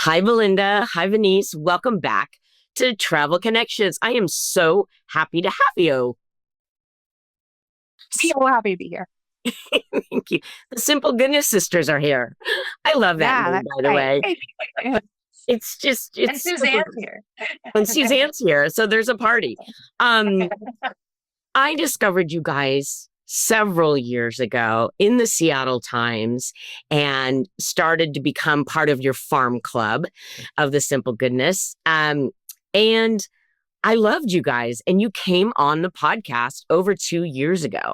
Hi, Belinda. Hi, Venise. Welcome back to Travel Connections. I am so happy to have you. So happy to be here. Thank you. The Simple Goodness Sisters are here. I love that Yeah, name, that's by the right. way. It's just, And it's super. Suzanne's here. And Suzanne's here, so there's a party. Um, I discovered you guys several years ago in the Seattle Times and started to become part of your farm club of the Simple Goodness. And I loved you guys, and you came on the podcast over 2 years ago.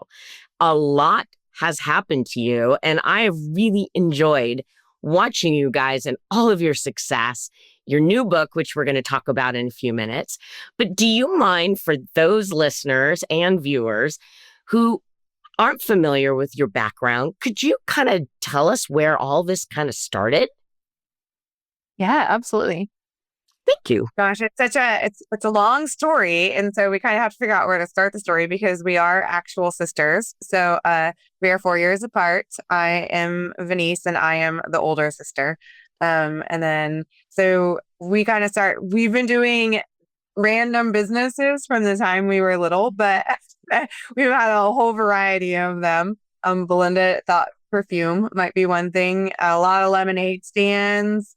A lot has happened to you, and I have really enjoyed watching you guys and all of your success, your new book, which we're going to talk about in a few minutes. But do you mind, for those listeners and viewers who aren't familiar with your background, could you kind of tell us where all this kind of started? Yeah, absolutely. Thank you. Gosh, it's a long story, and so we kind of have to figure out where to start the story because we are actual sisters. So, we are 4 years apart. I am Venice, and I am the older sister. And then so we kind of start. We've been doing random businesses from the time we were little, but we've had a whole variety of them. Belinda thought perfume might be one thing. A lot of lemonade stands.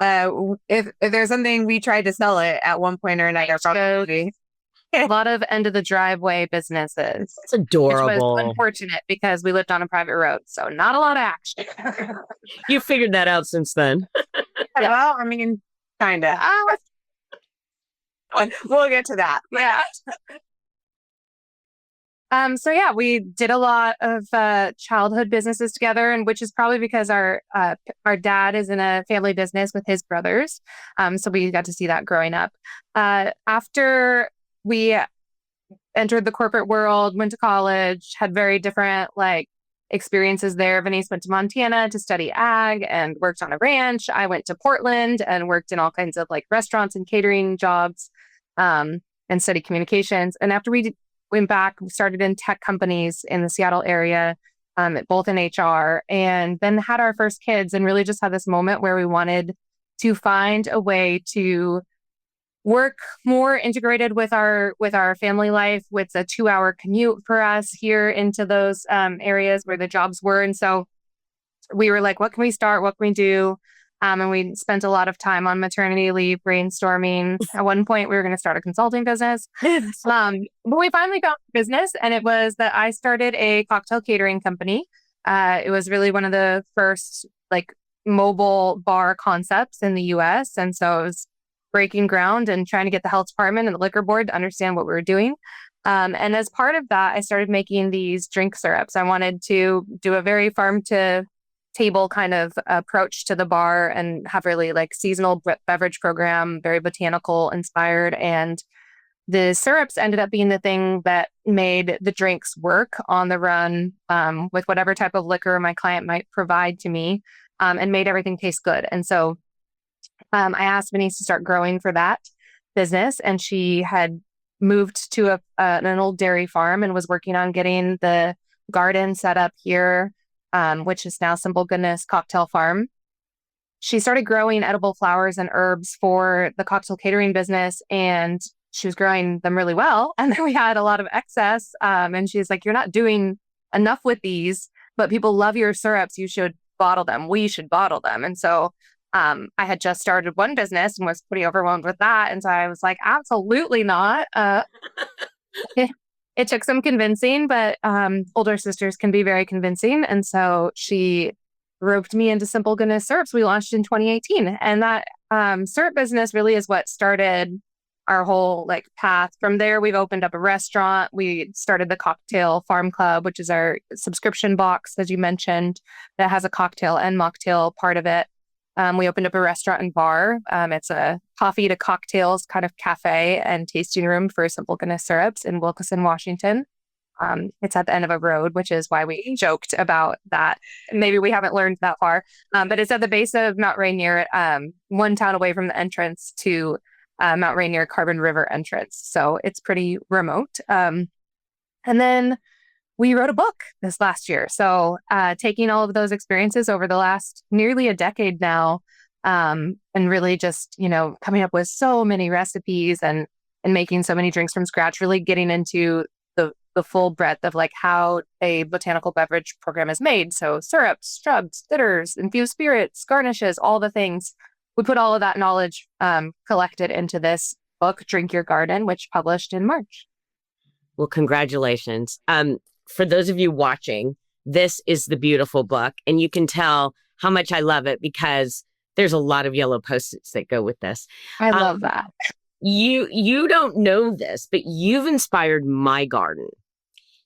If there's something we tried to sell it at one point or another, probably. A lot of end of the driveway businesses, It's which was adorable. unfortunate because we lived on a private road. So not a lot of action. You figured that out since then. Well, I mean, kind of. We'll get to that. Yeah. So yeah, we did a lot of childhood businesses together, and which is probably because our dad is in a family business with his brothers. So we got to see that growing up. After we entered the corporate world, went to college, had very different experiences there. Venice went to Montana to study ag and worked on a ranch. I went to Portland and worked in all kinds of restaurants and catering jobs, and studied communications. And after went back, we started in tech companies in the Seattle area, both in HR, and then had our first kids and really just had this moment where we wanted to find a way to work more integrated with our family life, with a 2-hour commute for us here into those areas where the jobs were. And so we were like, what can we start? What can we do? And we spent a lot of time on maternity leave brainstorming. At one point, we were going to start a consulting business. But we finally found a business, and it was that I started a cocktail catering company. It was really one of the first mobile bar concepts in the US. And so it was breaking ground and trying to get the health department and the liquor board to understand what we were doing. And as part of that, I started making these drink syrups. I wanted to do a very farm to table kind of approach to the bar and have really seasonal beverage program, very botanical inspired. And the syrups ended up being the thing that made the drinks work on the run, with whatever type of liquor my client might provide to me, and made everything taste good. And so I asked Venise to start growing for that business, and she had moved to an old dairy farm and was working on getting the garden set up here, which is now Simple Goodness Cocktail Farm. She started growing edible flowers and herbs for the cocktail catering business, and she was growing them really well. And then we had a lot of excess, and she's like, "You're not doing enough with these, but people love your syrups. You should bottle them. We should bottle them." And so I had just started one business and was pretty overwhelmed with that. And so I was like, absolutely not. It took some convincing, but older sisters can be very convincing. And so she roped me into Simple Goodness Syrups. We launched in 2018. And that syrup business really is what started our whole path. From there, we've opened up a restaurant. We started the Cocktail Farm Club, which is our subscription box, as you mentioned, that has a cocktail and mocktail part of it. We opened up a restaurant and bar. It's a coffee to cocktails kind of cafe and tasting room for Simple Goodness Syrups in Wilkeson, Washington. It's at the end of a road, which is why we joked about that. Maybe we haven't learned that far, but it's at the base of Mount Rainier, one town away from the entrance to Mount Rainier Carbon River entrance. So it's pretty remote. And then we wrote a book this last year. So taking all of those experiences over the last nearly a decade now, and really just, coming up with so many recipes and making so many drinks from scratch, really getting into the full breadth of like how a botanical beverage program is made. So syrups, shrubs, bitters, infused spirits, garnishes, all the things. We put all of that knowledge collected into this book, Drink Your Garden, which published in March. Well, congratulations. For those of you watching, this is the beautiful book, and you can tell how much I love it because there's a lot of yellow Post-its that go with this. I love that. You don't know this, but you've inspired my garden.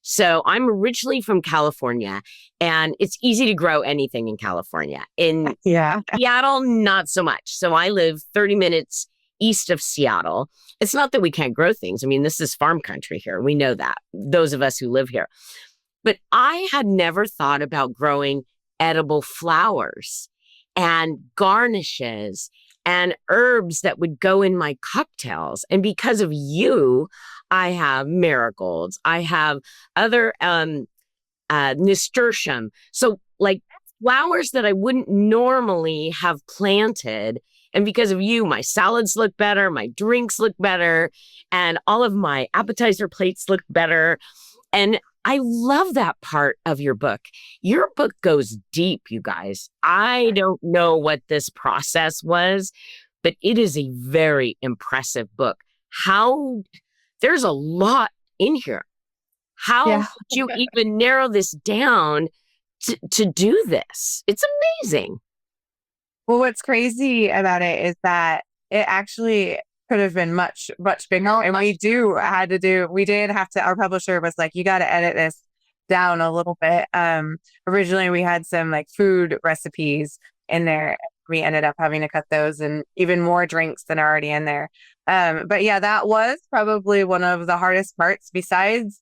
So I'm originally from California, and it's easy to grow anything in California. In Seattle, not so much. So I live 30 minutes east of Seattle. It's not that we can't grow things. I mean, this is farm country here. We know that, those of us who live here. But I had never thought about growing edible flowers and garnishes and herbs that would go in my cocktails. And because of you, I have marigolds. I have other nasturtium. So like flowers that I wouldn't normally have planted. And because of you, my salads look better, my drinks look better, and all of my appetizer plates look better. And I love that part of your book. Your book goes deep, you guys. I don't know what this process was, but it is a very impressive book. There's a lot in here. How did you even narrow this down to do this? It's amazing. Well, what's crazy about it is that it actually could have been much, much bigger. And we did have to, our publisher was like, you got to edit this down a little bit. Originally we had some like food recipes in there. We ended up having to cut those and even more drinks than are already in there. But yeah, that was probably one of the hardest parts besides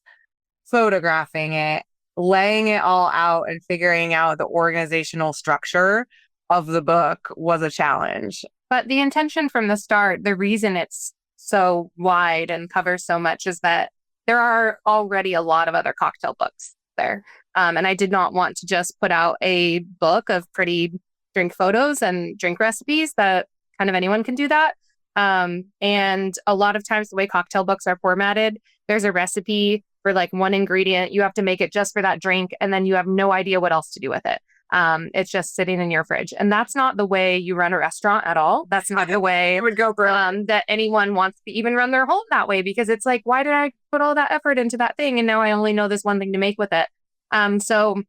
photographing it, laying it all out and figuring out the organizational structure of the book was a challenge. But the intention from the start, the reason it's so wide and covers so much is that there are already a lot of other cocktail books there. And I did not want to just put out a book of pretty drink photos and drink recipes that kind of anyone can do that. And a lot of times the way cocktail books are formatted, there's a recipe for like one ingredient. You have to make it just for that drink, and then you have no idea what else to do with it. It's just sitting in your fridge. And that's not the way you run a restaurant at all. That's not the way it would go that anyone wants to even run their home that way, because it's like, why did I put all that effort into that thing? And now I only know this one thing to make with it. So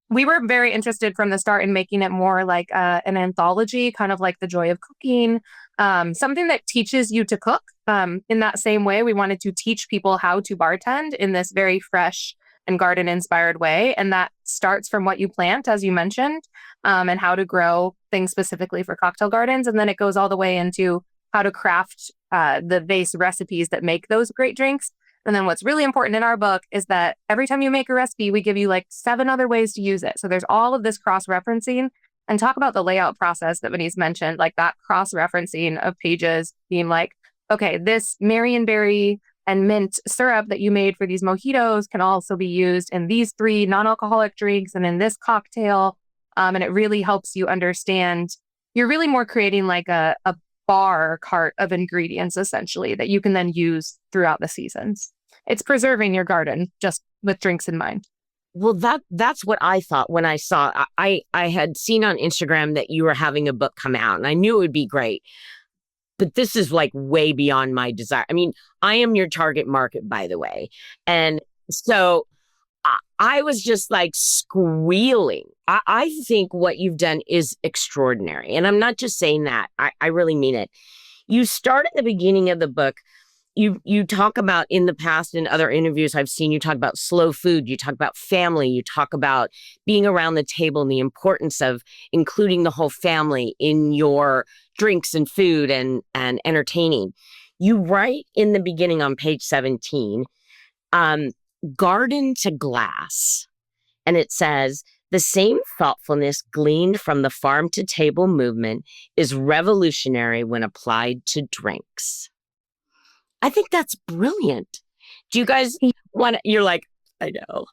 we were very interested from the start in making it more like an anthology, kind of like The Joy of Cooking, something that teaches you to cook. In that same way, we wanted to teach people how to bartend in this very fresh and garden inspired way. And that starts from what you plant, as you mentioned, and how to grow things specifically for cocktail gardens. And then it goes all the way into how to craft the base recipes that make those great drinks. And then what's really important in our book is that every time you make a recipe, we give you like 7 other ways to use it. So there's all of this cross-referencing, and talk about the layout process that Venise mentioned, like that cross-referencing of pages being like, okay, this Marionberry and mint syrup that you made for these mojitos can also be used in these 3 non-alcoholic drinks and in this cocktail. And it really helps you understand. You're really more creating like a bar cart of ingredients, essentially, that you can then use throughout the seasons. It's preserving your garden just with drinks in mind. Well, that's what I thought when I saw. I had seen on Instagram that you were having a book come out, and I knew it would be great. But this is like way beyond my desire. I mean, I am your target market, by the way. And so I was just like squealing. I think what you've done is extraordinary. And I'm not just saying that. I really mean it. You start at the beginning of the book. You talk about, in the past, in other interviews I've seen, you talk about slow food, you talk about family, you talk about being around the table and the importance of including the whole family in your drinks and food and entertaining. You write in the beginning on page 17, garden to glass. And it says, the same thoughtfulness gleaned from the farm to table movement is revolutionary when applied to drinks. I think that's brilliant. Do you guys want to, you're like, I know.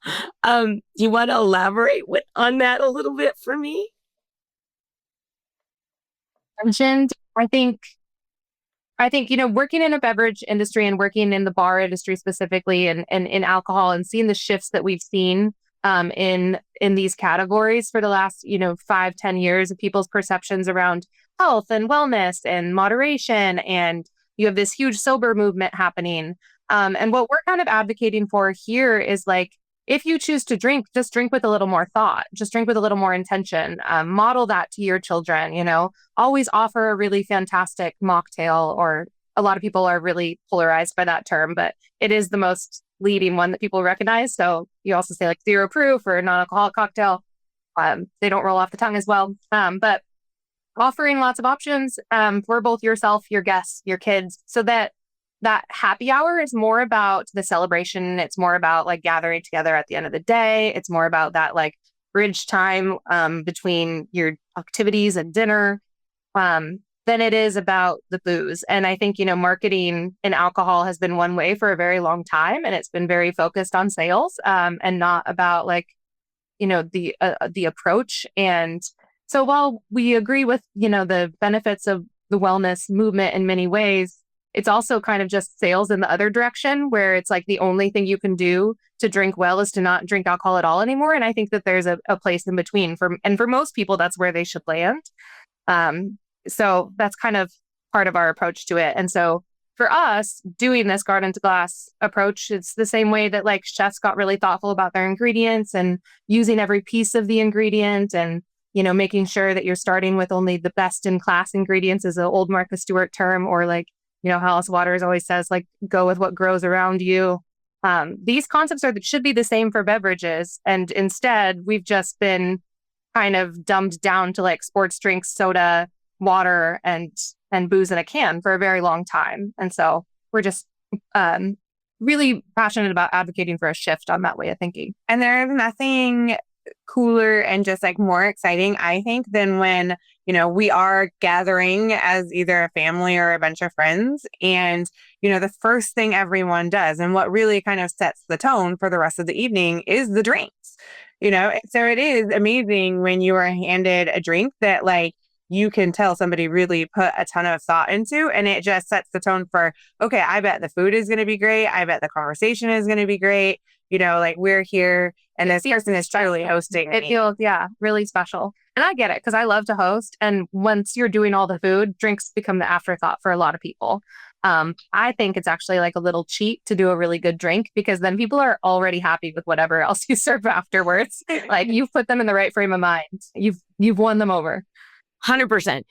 Do you want to elaborate on that a little bit for me? mentioned, I think, working in a beverage industry and working in the bar industry specifically and in alcohol and seeing the shifts that we've seen in these categories for the last, 5-10 years of people's perceptions around health and wellness and moderation. And you have this huge sober movement happening. And what we're kind of advocating for here is like, if you choose to drink, just drink with a little more thought, just drink with a little more intention, model that to your children, always offer a really fantastic mocktail, or a lot of people are really polarized by that term, but it is the most leading one that people recognize. So you also say like 0 proof or non-alcoholic cocktail. They don't roll off the tongue as well. But offering lots of options for both yourself, your guests, your kids, so that happy hour is more about the celebration. It's more about like gathering together at the end of the day. It's more about that like bridge time between your activities and dinner than it is about the booze. And I think, marketing in alcohol has been one way for a very long time, and it's been very focused on sales and not about like, the approach. And so while we agree with, the benefits of the wellness movement in many ways, it's also kind of just sales in the other direction, where it's like the only thing you can do to drink well is to not drink alcohol at all anymore. And I think that there's a place in between for most people, that's where they should land. So that's kind of part of our approach to it. And so for us doing this garden to glass approach, it's the same way that like chefs got really thoughtful about their ingredients and using every piece of the ingredient, and making sure that you're starting with only the best in class ingredients, is an old Martha Stewart term, or like, how Alice Waters always says, like, go with what grows around you. These concepts should be the same for beverages. And instead, we've just been kind of dumbed down to like sports drinks, soda, water, and booze in a can for a very long time. And so we're just really passionate about advocating for a shift on that way of thinking. And there's nothing cooler and just like more exciting, I think, than when, we are gathering as either a family or a bunch of friends. And, the first thing everyone does, and what really kind of sets the tone for the rest of the evening, is the drinks, So it is amazing when you are handed a drink that like you can tell somebody really put a ton of thought into, and it just sets the tone for, okay, I bet the food is going to be great. I bet the conversation is going to be great. Like we're here and this person is truly hosting. It feels, really special. And I get it because I love to host. And once you're doing all the food, drinks become the afterthought for a lot of people. I think it's actually like a little cheat to do a really good drink, because then people are already happy with whatever else you serve afterwards. Like you've put them in the right frame of mind. You've won them over. 100%.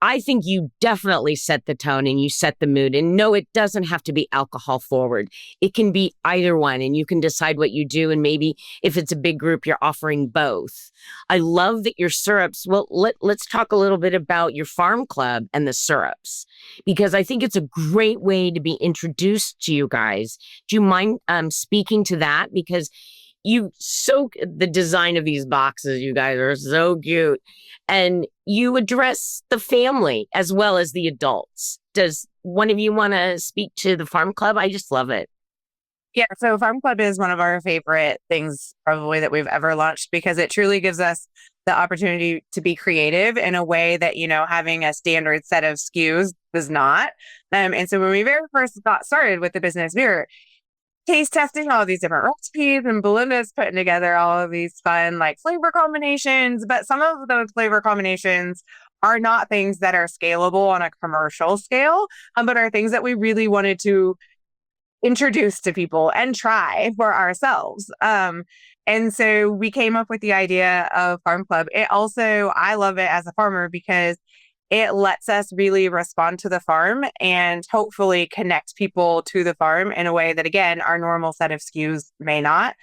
I think you definitely set the tone and you set the mood. And no, it doesn't have to be alcohol forward. It can be either one, and you can decide what you do. And maybe if it's a big group, you're offering both. I love that your syrups. Well, let's talk a little bit about your farm club and the syrups, because I think it's a great way to be introduced to you guys. Do you mind speaking to that? Because the design of these boxes, you guys are so cute. And you address the family as well as the adults. Does one of you want to speak to the farm club? I just love it. Yeah, so Farm Club is one of our favorite things probably that we've ever launched, because it truly gives us the opportunity to be creative in a way that, having a standard set of SKUs does not. And so when we very first got started with the business, we were taste testing all these different recipes, and Belinda's putting together all of these fun like flavor combinations. But some of those flavor combinations are not things that are scalable on a commercial scale, but are things that we really wanted to introduce to people and try for ourselves. And so we came up with the idea of Farm Club. I love it as a farmer because it lets us really respond to the farm and hopefully connect people to the farm in a way that, again, our normal set of SKUs may not.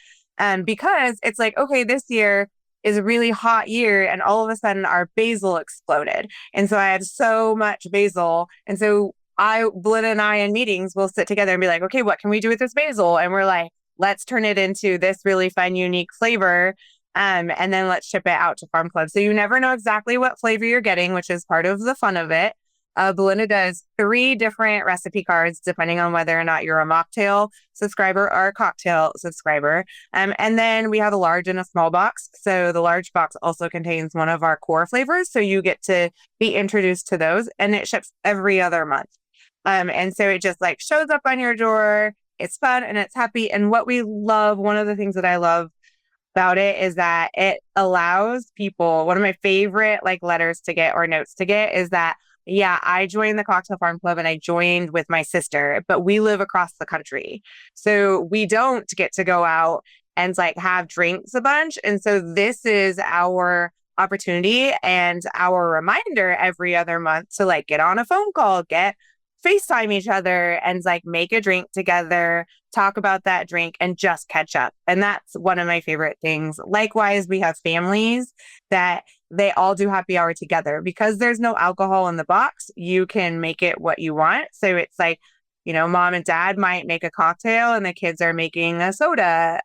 Because it's like, okay, this year is a really hot year, and all of a sudden our basil exploded. And so I had so much basil. And so Belinda and I in meetings will sit together and be like, okay, what can we do with this basil? And we're like, let's turn it into this really fun, unique flavor. And then let's ship it out to Farm Club. So you never know exactly what flavor you're getting, which is part of the fun of it. Belinda does 3 different recipe cards depending on whether or not you're a mocktail subscriber or a cocktail subscriber. And then we have a large and a small box. So the large box also contains one of our core flavors. So you get to be introduced to those, and it ships every other month. And so it just like shows up on your door. It's fun and it's happy. And what we love, one of the things that I love about it is that it allows people, one of my favorite like letters to get or notes to get is that, yeah, I joined the Cocktail Farm Club and I joined with my sister, but we live across the country. So we don't get to go out and like have drinks a bunch. And so this is our opportunity and our reminder every other month to like get on a phone call, get FaceTime each other and like make a drink together, talk about that drink and just catch up. And that's one of my favorite things. Likewise, we have families that they all do happy hour together because there's no alcohol in the box. You can make it what you want. So it's like, mom and dad might make a cocktail and the kids are making a soda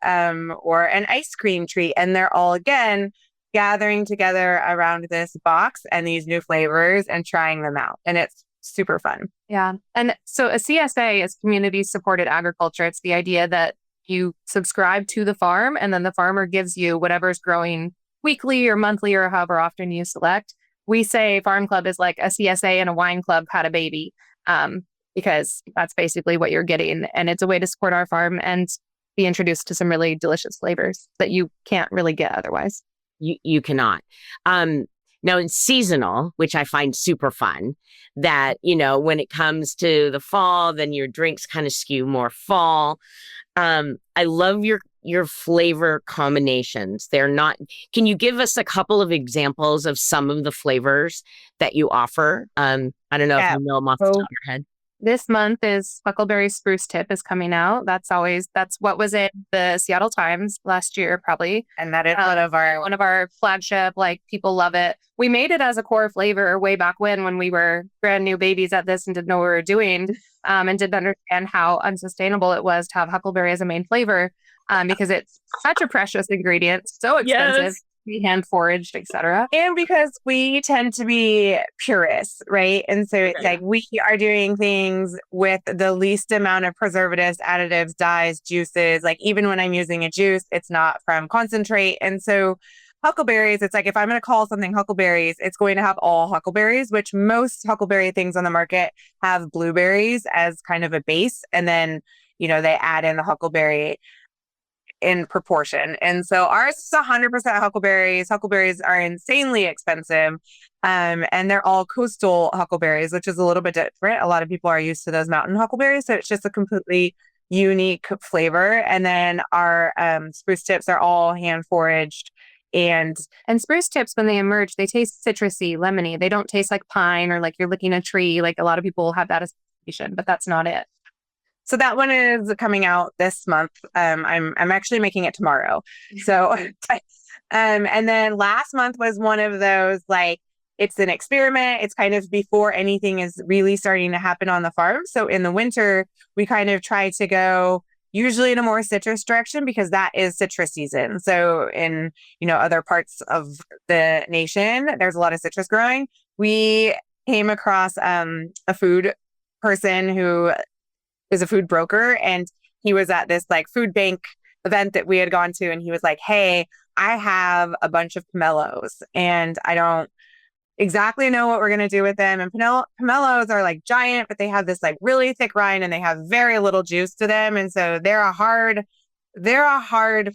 or an ice cream treat. And they're all again gathering together around this box and these new flavors and trying them out. And it's super fun. Yeah. And so a CSA is community supported agriculture. It's the idea that you subscribe to the farm and then the farmer gives you whatever's growing weekly or monthly or however often you select. We say Farm Club is like a CSA and a wine club had a baby because that's basically what you're getting. And it's a way to support our farm and be introduced to some really delicious flavors that you can't really get otherwise. You cannot. Now, it's seasonal, which I find super fun, that, when it comes to the fall, then your drinks kind of skew more fall. I love your flavor combinations. Can you give us a couple of examples of some of the flavors that you offer? I don't know if you know them off the top of your head. This month is Huckleberry Spruce Tip is coming out. That's what was in the Seattle Times last year, probably. And that is one of our flagship, like people love it. We made it as a core flavor way back when we were brand new babies at this and didn't know what we were doing and didn't understand how unsustainable it was to have huckleberry as a main flavor because it's such a precious ingredient, so expensive. Yes. Hand foraged, etc. And because we tend to be purists, right? And so it's like we are doing things with the least amount of preservatives, additives, dyes, juices. Like even when I'm using a juice, it's not from concentrate. And so huckleberries, it's like if I'm going to call something huckleberries, it's going to have all huckleberries, which most huckleberry things on the market have blueberries as kind of a base. And then, they add in the huckleberry in proportion. And so ours is 100% huckleberries. Huckleberries are insanely expensive. And they're all coastal huckleberries, which is a little bit different. A lot of people are used to those mountain huckleberries. So it's just a completely unique flavor. And then our spruce tips are all hand foraged. And spruce tips, when they emerge, they taste citrusy, lemony. They don't taste like pine or like you're licking a tree. Like a lot of people have that association, but that's not it. So that one is coming out this month. I'm actually making it tomorrow. So, and then last month was one of those, like, it's an experiment. It's kind of before anything is really starting to happen on the farm. So in the winter, we kind of try to go usually in a more citrus direction because that is citrus season. So in, other parts of the nation, there's a lot of citrus growing. We came across a food person who is a food broker, and he was at this like food bank event that we had gone to, and he was like, hey, I have a bunch of pomelos and I don't exactly know what we're going to do with them. And pomelos are like giant, but they have this like really thick rind and they have very little juice to them. And so they're a hard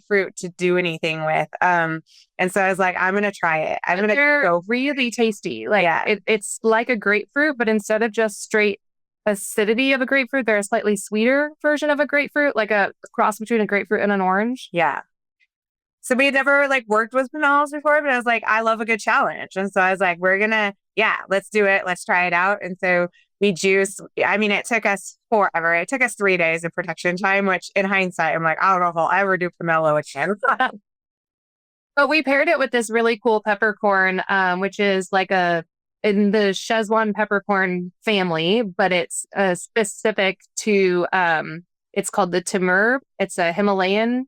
fruit to do anything with. And so I was like, I'm going to try it. They're go really tasty. Like it's like a grapefruit, but instead of just straight acidity of a grapefruit, they're a slightly sweeter version of a grapefruit, like a cross between a grapefruit and an orange. Yeah. So we had never like worked with pomelos before, but I was like, I love a good challenge. And so I was like, let's do it. Let's try it out. And so we juiced. I mean, it took us forever. It took us 3 days of production time, which in hindsight, I'm like, I don't know if I'll ever do pomelo again. But we paired it with this really cool peppercorn, which is like in the Szechuan peppercorn family, but it's specific to, it's called the Timur. It's a Himalayan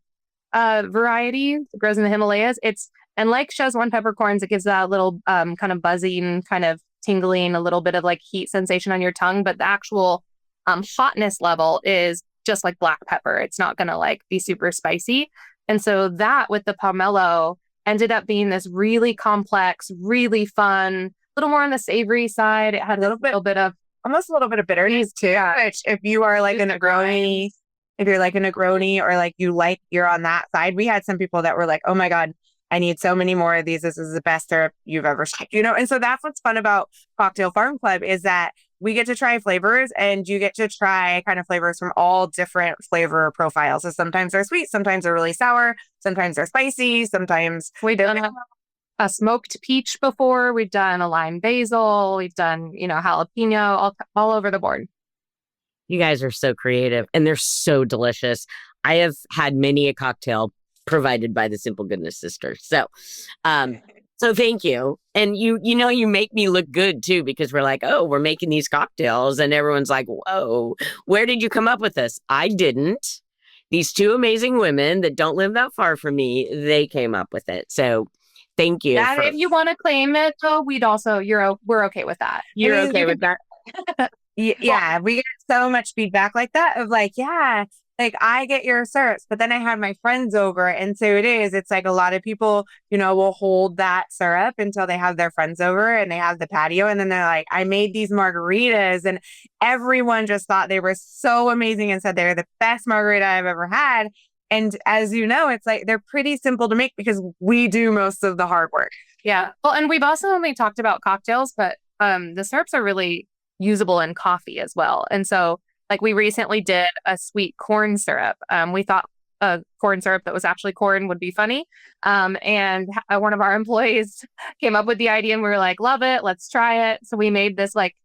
variety. It grows in the Himalayas. And like Szechuan peppercorns, it gives that little kind of buzzing kind of tingling, a little bit of like heat sensation on your tongue, but the actual hotness level is just like black pepper. It's not going to like be super spicy. And so that with the pomelo ended up being this really complex, really fun, a little more on the savory side. It had a little bit of almost a little bit of bitterness too, which if you are like a Negroni, if you're like a Negroni or like you're on that side, we had some people that were like, oh my God, I need so many more of these. This is the best syrup you've ever tried, And so that's what's fun about Cocktail Farm Club is that we get to try flavors and you get to try kind of flavors from all different flavor profiles. So sometimes they're sweet, sometimes they're really sour, sometimes they're spicy, sometimes we don't have a smoked peach before. We've done a lime basil. We've done, jalapeno, all over the board. You guys are so creative and they're so delicious. I have had many a cocktail provided by the Simple Goodness Sisters. So, so thank you. And you make me look good too, because we're like, oh, we're making these cocktails and everyone's like, whoa, where did you come up with this? I didn't. These two amazing women that don't live that far from me, they came up with it. So thank you. Yeah, if you want to claim it, though, we're okay with that. You're okay with that? Yeah, we get so much feedback like that of like, yeah, like I get your syrups, but then I have my friends over. And so it's like a lot of people, will hold that syrup until they have their friends over and they have the patio. And then they're like, I made these margaritas and everyone just thought they were so amazing and said they're the best margarita I've ever had. And as you know, it's like they're pretty simple to make because we do most of the hard work. Yeah. Well, and we've also only talked about cocktails, but the syrups are really usable in coffee as well. And so like we recently did a sweet corn syrup. We thought a corn syrup that was actually corn would be funny. And one of our employees came up with the idea and we were like, love it. Let's try it. So we made this like,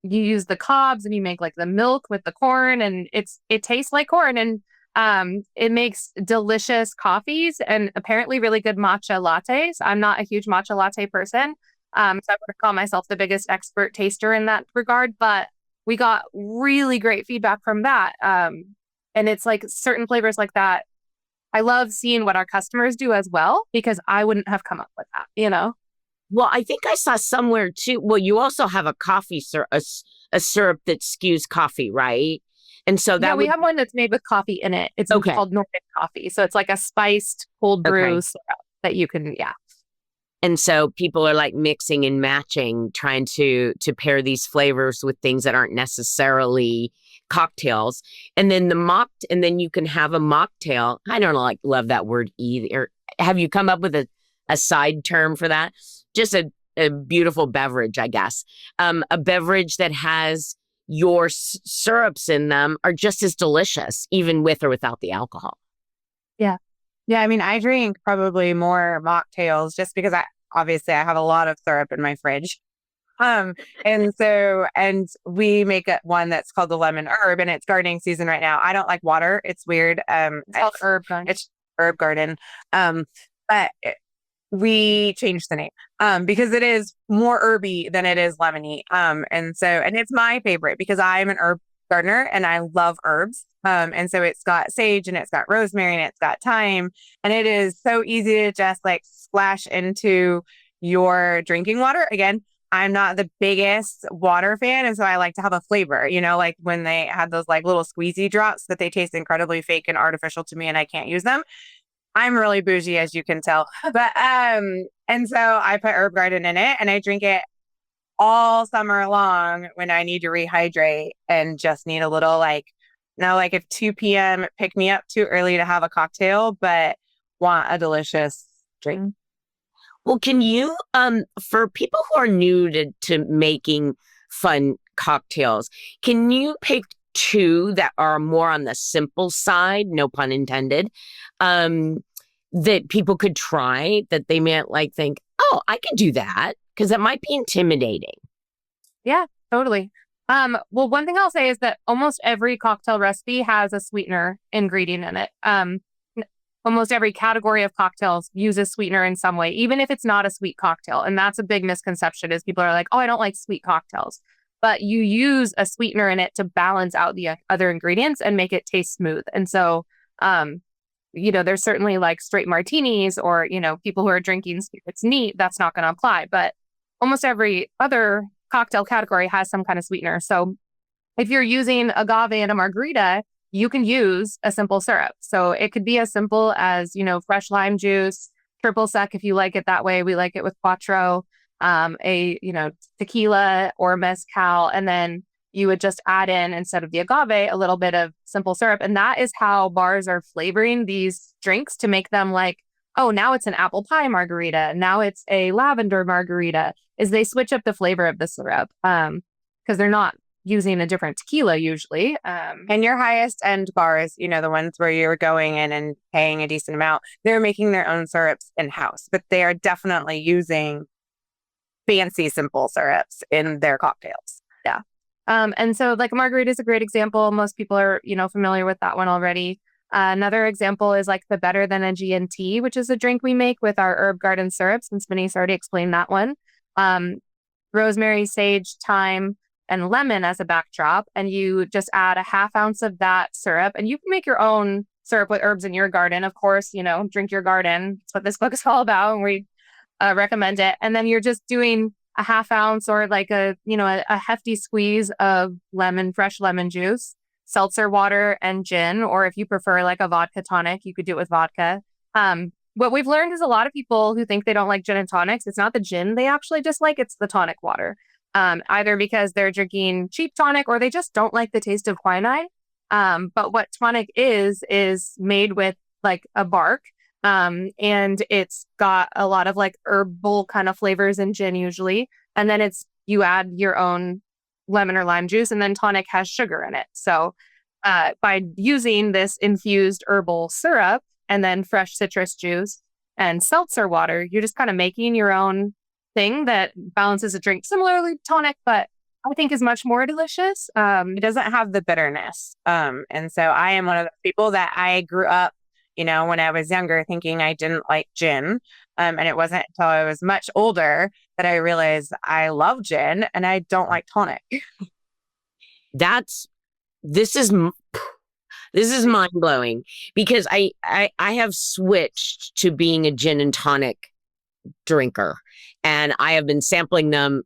you use the cobs and you make like the milk with the corn and it tastes like corn. And it makes delicious coffees and apparently really good matcha lattes. I'm not a huge matcha latte person. So I would call myself the biggest expert taster in that regard, but we got really great feedback from that. And it's like certain flavors like that. I love seeing what our customers do as well, because I wouldn't have come up with that, Well, I think I saw somewhere too. Well, you also have a coffee syrup, a syrup that skews coffee, right? And so we have one that's made with coffee in it. It's called Nordic coffee. So it's like a spiced cold brew syrup that you can, And so people are like mixing and matching, trying to pair these flavors with things that aren't necessarily cocktails. And then and then you can have a mocktail. I don't love that word either. Have you come up with a side term for that? Just a beautiful beverage, I guess. A beverage that has your syrups in them are just as delicious, even with or without the alcohol. Yeah. Yeah. I mean, I drink probably more mocktails just because I have a lot of syrup in my fridge. And we make one that's called the lemon herb and it's gardening season right now. I don't like water. It's weird. It's called herb garden. It's herb garden. But we changed the name, because it is more herby than it is lemony. And it's my favorite because I'm an herb gardener and I love herbs. And so it's got sage and it's got rosemary and it's got thyme and it is so easy to just like splash into your drinking water. Again, I'm not the biggest water fan. And so I like to have a flavor, like when they have those like little squeezy drops that they taste incredibly fake and artificial to me and I can't use them. I'm really bougie, as you can tell. But, and so I put herb garden in it and I drink it all summer long when I need to rehydrate and just need a little like if 2 p.m. pick me up too early to have a cocktail, but want a delicious drink. Well, can you, for people who are new to making fun cocktails, can you pick two that are more on the simple side, no pun intended, that people could try that they might like think, oh, I could do that? Because that might be intimidating. Yeah, totally. Well, one thing I'll say is that almost every cocktail recipe has a sweetener ingredient in it. Almost every category of cocktails uses sweetener in some way, even if it's not a sweet cocktail. And that's a big misconception is people are like, oh, I don't like sweet cocktails. But you use a sweetener in it to balance out the other ingredients and make it taste smooth. And so, there's certainly like straight martinis or, people who are drinking spirits neat, that's not going to apply. But almost every other cocktail category has some kind of sweetener. So if you're using agave in a margarita, you can use a simple syrup. So it could be as simple as, fresh lime juice, triple sec if you like it that way. We like it with Quattro, tequila or mezcal. And then you would just add in, instead of the agave, a little bit of simple syrup. And that is how bars are flavoring these drinks to make them like, oh, now it's an apple pie margarita. Now it's a lavender margarita, is they switch up the flavor of the syrup because they're not using a different tequila usually. And your highest end bars, the ones where you're going in and paying a decent amount, they're making their own syrups in-house, but they are definitely using fancy simple syrups in their cocktails. Yeah. And so like a margarita is a great example. Most people are, familiar with that one already. Another example is like the Better Than a G&T, which is a drink we make with our herb garden syrup, since Denise already explained that one. Rosemary, sage, thyme, and lemon as a backdrop, and you just add a half ounce of that syrup, and you can make your own syrup with herbs in your garden. Of course, drink your garden. That's what this book is all about, and we recommend it. And then you're just doing a half ounce or like a hefty squeeze of fresh lemon juice, seltzer water, and gin, or if you prefer like a vodka tonic, you could do it with vodka. What we've learned is a lot of people who think they don't like gin and tonics, it's not the gin they actually dislike, it's the tonic water. Either because they're drinking cheap tonic or they just don't like the taste of quinine. But what tonic is made with like a bark. And it's got a lot of like herbal kind of flavors in gin usually. And then you add your own lemon or lime juice, and then tonic has sugar in it. So by using this infused herbal syrup and then fresh citrus juice and seltzer water, you're just kind of making your own thing that balances a drink similarly to tonic, but I think is much more delicious. It doesn't have the bitterness. And so I am one of the people that I grew up, when I was younger, thinking I didn't like gin. And it wasn't until I was much older that I realized I love gin and I don't like tonic. This is mind blowing, because I have switched to being a gin and tonic drinker, and I have been sampling them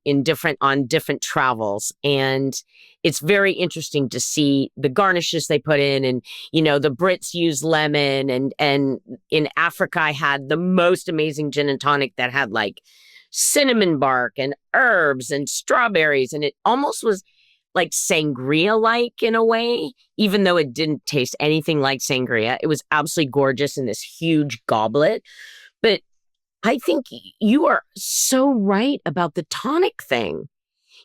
on different travels, and it's very interesting to see the garnishes they put in. And the Brits use lemon, and in Africa I had the most amazing gin and tonic that had like cinnamon bark and herbs and strawberries, and it almost was like sangria like in a way, even though it didn't taste anything like sangria. It was absolutely gorgeous in this huge goblet. But I think you are so right about the tonic thing.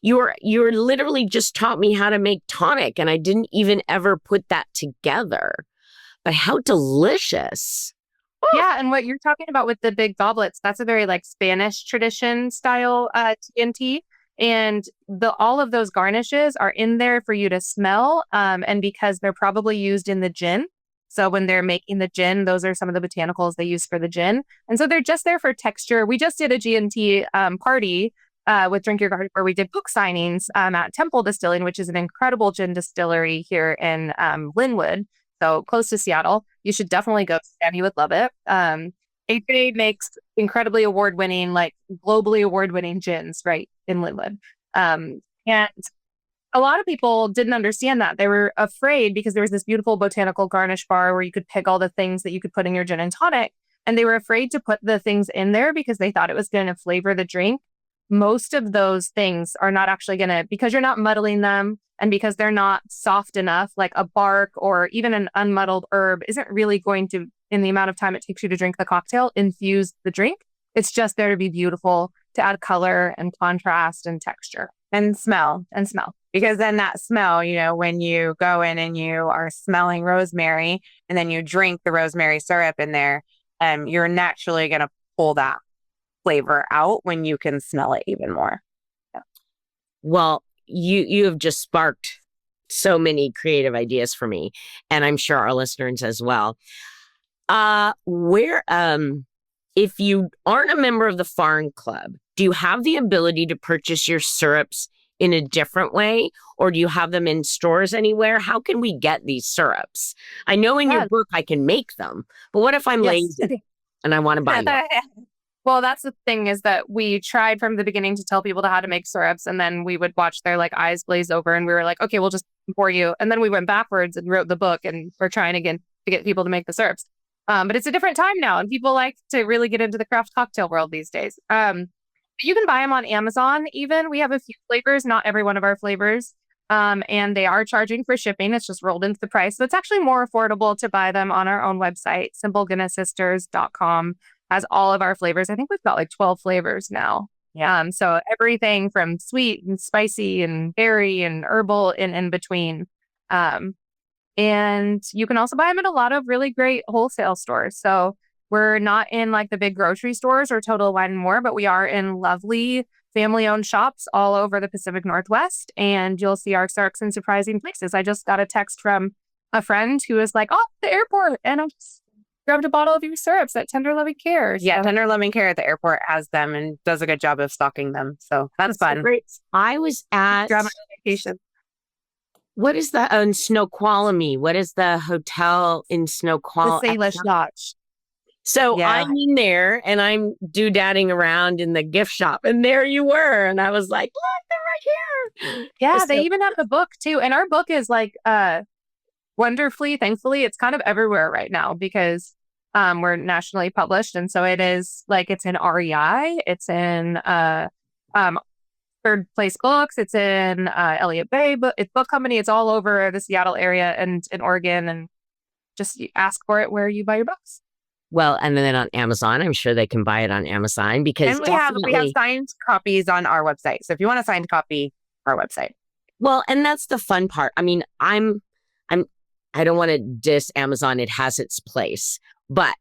You're literally just taught me how to make tonic, and I didn't even ever put that together. But how delicious. Oh. Yeah, and what you're talking about with the big goblets, that's a very like Spanish tradition style T&T. And all of those garnishes are in there for you to smell. And because they're probably used in the gin. So when they're making the gin, those are some of the botanicals they use for the gin. And so they're just there for texture. We just did a G&T party with Drink Your Garden where we did book signings at Temple Distilling, which is an incredible gin distillery here in Linwood, so close to Seattle. You should definitely go. Sammy would love it. AJ makes incredibly award-winning, like globally award-winning gins right in Linwood. And a lot of people didn't understand that. They were afraid because there was this beautiful botanical garnish bar where you could pick all the things that you could put in your gin and tonic. And they were afraid to put the things in there because they thought it was going to flavor the drink. Most of those things are not actually going to, because you're not muddling them and because they're not soft enough, like a bark or even an unmuddled herb isn't really going to, in the amount of time it takes you to drink the cocktail, infuse the drink. It's just there to be beautiful, to add color and contrast and texture. And smell. Because then that smell, when you go in and you are smelling rosemary and then you drink the rosemary syrup in there, you're naturally going to pull that flavor out when you can smell it even more. Yeah. Well, you have just sparked so many creative ideas for me, and I'm sure our listeners as well. If you aren't a member of the Farm Club, do you have the ability to purchase your syrups in a different way, or do you have them in stores anywhere? How can we get these syrups? I know in your book I can make them, but what if I'm lazy and I want to buy them? Well, that's the thing is that we tried from the beginning to tell people how to make syrups, and then we would watch their like eyes glaze over, and we were like, okay, we'll just pour you. And then we went backwards and wrote the book, and we're trying again to get people to make the syrups. But it's a different time now, and people like to really get into the craft cocktail world these days. You can buy them on Amazon. Even we have a few flavors, not every one of our flavors. And they are charging for shipping. It's just rolled into the price. So it's actually more affordable to buy them on our own website, simplegoodnesssisters.com. Has all of our flavors. I think we've got like 12 flavors now. Yeah. So everything from sweet and spicy and berry and herbal and in between. And you can also buy them at a lot of really great wholesale stores. So we're not in like the big grocery stores or Total Wine and More, but we are in lovely family-owned shops all over the Pacific Northwest. And you'll see our syrups in surprising places. I just got a text from a friend who was like, oh, the airport. And I'm just grabbed a bottle of your syrups at Tender Loving Care. Yeah, Tender Loving Care at the airport has them and does a good job of stocking them. So that's fun. So great. I was at Grab my vacation. what is the Snoqualmie? What is the hotel in The Snoqualmie? Salish Lodge. So Yeah. I'm in there and I'm doodadding around in the gift shop, and there you were, and I was like, "Look, they're right here." Yeah, So- they even have the book too. And our book is like wonderfully, thankfully, it's kind of everywhere right now because we're nationally published. And so it is like it's in REI, it's in Third Place Books, it's in Elliott Bay, but it's book company, it's all over the Seattle area and in Oregon, and just ask for it where you buy your books. Well, and then on Amazon, I'm sure they can buy it on Amazon because And we have signed copies on our website. So if you want a signed copy, our website. Well, and that's the fun part. I mean, I don't want to diss Amazon. It has its place, but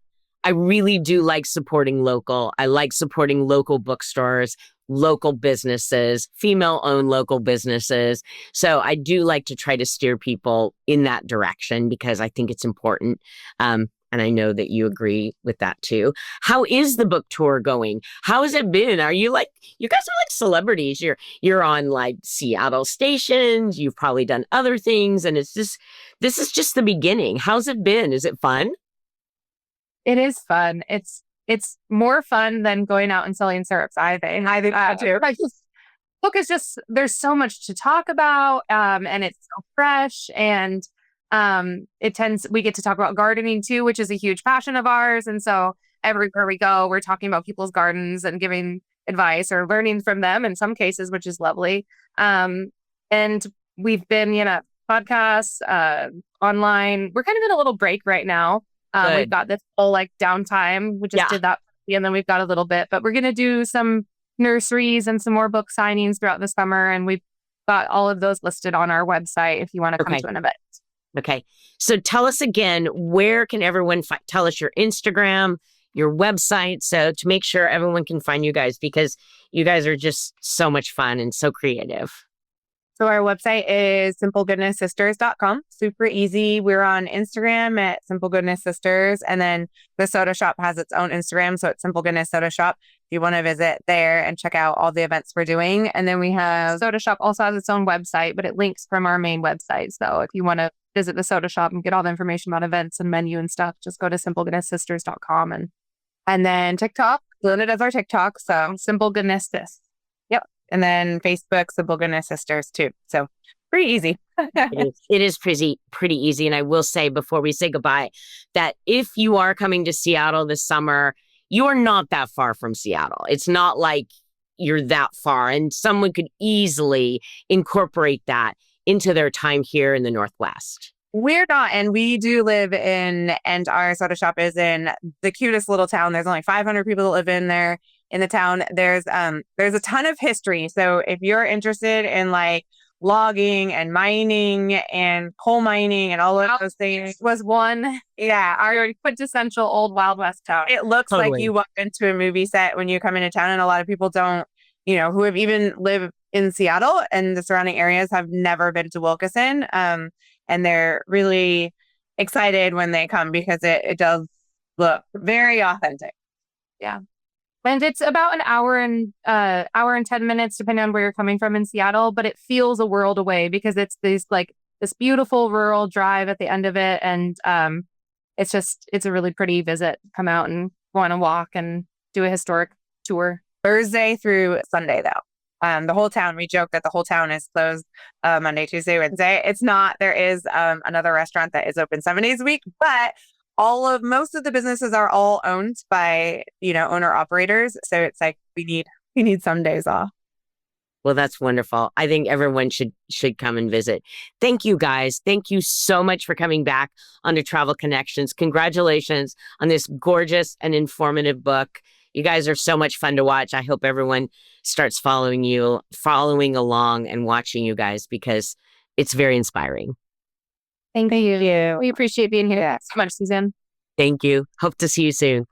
I really do like supporting local. I like supporting local bookstores, local businesses, female-owned local businesses. So I do like to try to steer people in that direction because I think it's important. And I know that you agree with that too. How is the book tour going? How has it been? Are you like, you guys are like celebrities. You're on like Seattle stations. You've probably done other things. And this is just the beginning. How's it been? Is it fun? It is fun. It's more fun than going out and selling syrups, I think. I think that too. Book is just, there's so much to talk about, and it's so fresh, and we get to talk about gardening too, which is a huge passion of ours. And so everywhere we go, we're talking about people's gardens and giving advice or learning from them in some cases, which is lovely. And we've been, podcasts, online. We're kind of in a little break right now. We've got this whole like downtime. We just did that, and then we've got a little bit, but we're going to do some nurseries and some more book signings throughout the summer. And we've got all of those listed on our website if you want to come to an event. Okay. So tell us again, where can everyone tell us your Instagram, your website, so to make sure everyone can find you guys, because you guys are just so much fun and so creative. So our website is simplegoodnesssisters.com. Super easy. We're on Instagram at Simple Goodness Sisters. And then the soda shop has its own Instagram. So it's Simple Goodness Soda Shop. If you want to visit there and check out all the events we're doing. And then we have Soda Shop also has its own website, but it links from our main website. So if you want to visit the soda shop and get all the information about events and menu and stuff, just go to simplegoodnesssisters.com. And then TikTok. Belinda does our TikTok. So Simple Goodness Sis. Yep. And then Facebook, Simple Goodness Sisters too. So pretty easy. It is pretty easy. And I will say before we say goodbye that if you are coming to Seattle this summer, you are not that far from Seattle. It's not like you're that far, and someone could easily incorporate that into their time here in the Northwest. We're not, and we do live in, and our soda shop is in the cutest little town. There's only 500 people that live in there in the town. There's a ton of history. So if you're interested in like logging and mining and coal mining and all of those things, Was one, our quintessential old Wild West town. it looks like Totally. you walk into a movie set when you come into town, and a lot of people don't, who have even lived in Seattle and the surrounding areas have never been to Wilkeson. And they're really excited when they come because it does look very authentic. And it's about an hour and 10 minutes, depending on where you're coming from in Seattle, but it feels a world away because it's this beautiful rural drive at the end of it. And it's a really pretty visit. Come out and want to walk and do a historic tour? Thursday through Sunday, though. The whole town, we joke that the whole town is closed Monday, Tuesday, Wednesday. It's not. There is another restaurant that is open 7 days a week, but most of the businesses are all owned by, owner operators. So it's like we need some days off. Well, that's wonderful. I think everyone should come and visit. Thank you, guys. Thank you so much for coming back onto Travel Connections. Congratulations on this gorgeous and informative book. You guys are so much fun to watch. I hope everyone starts following along and watching you guys, because it's very inspiring. Thank you. We appreciate being here so much, Suzanne. Thank you. Hope to see you soon.